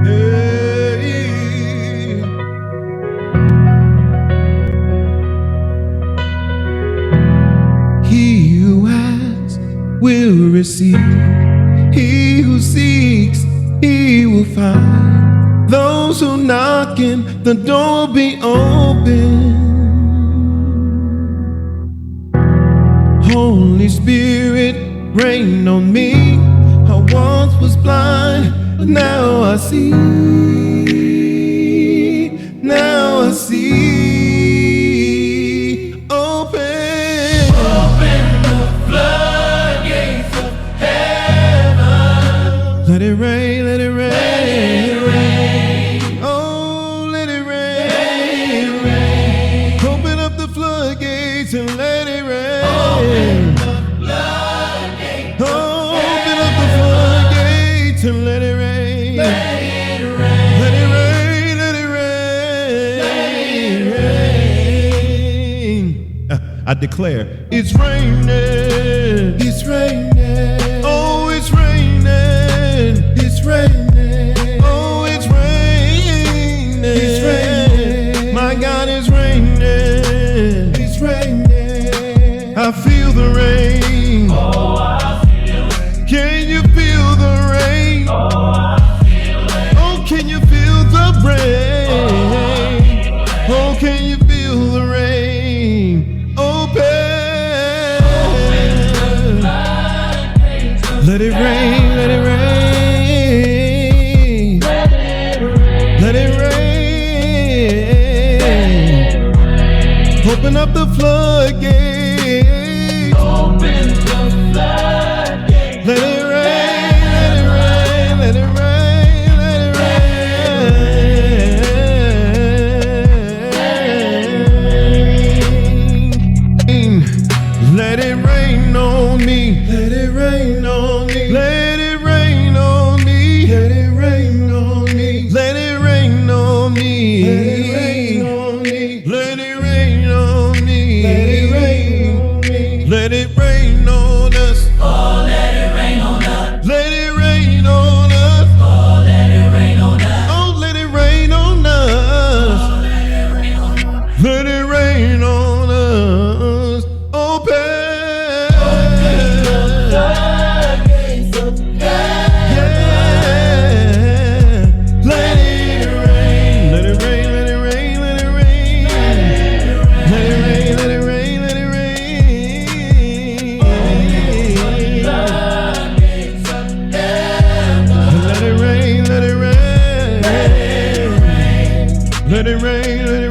Hey. He who asks will receive. He who seeks, he will find. Those who knock in, the door will be open. Holy Spirit, rain on me. I once was blind, but now I see. Now I see. Open the floodgates of heaven. Let it rain, let it rain. Let it rain. Oh, let it rain. Let it rain. Open up the floodgates and let it rain. Open the floodgates. Oh, open up the floodgates and let it rain. Let it rain. Let it rain, let it rain. I declare, it's raining. It's raining. Oh, it's raining. It's raining. Oh, it's raining. It's raining. My God, it's raining. It's raining. I feel the rain. Oh, I feel it. Can you feel the rain? Oh, I feel it. Oh, can you feel the rain? Oh, can you feel the rain? Open. Let it rain, let it rain. Let it rain. Open up the floodgates. Open the floodgates. Let it rain, let it rain, let it rain, let it rain. Let it rain on me. Let it rain on me. Let it rain on me. Let it rain on me. Let it rain on me. Let it rain on me. Let it rain on me. Let it rain on me. Let it rain on us. Oh, let it rain on us. Let it rain on us. Oh, let it rain on us. Oh, let it rain on us. Oh, let it rain on us. Let it rain on us. Open. Floodgates of heaven. Yeah. Let it rain. Let it rain. Let it rain. Let it rain. Let it rain. Let it rain. Let it rain. Floodgates of heaven. Let it rain. Let it rain. Let it rain. Let it rain. Let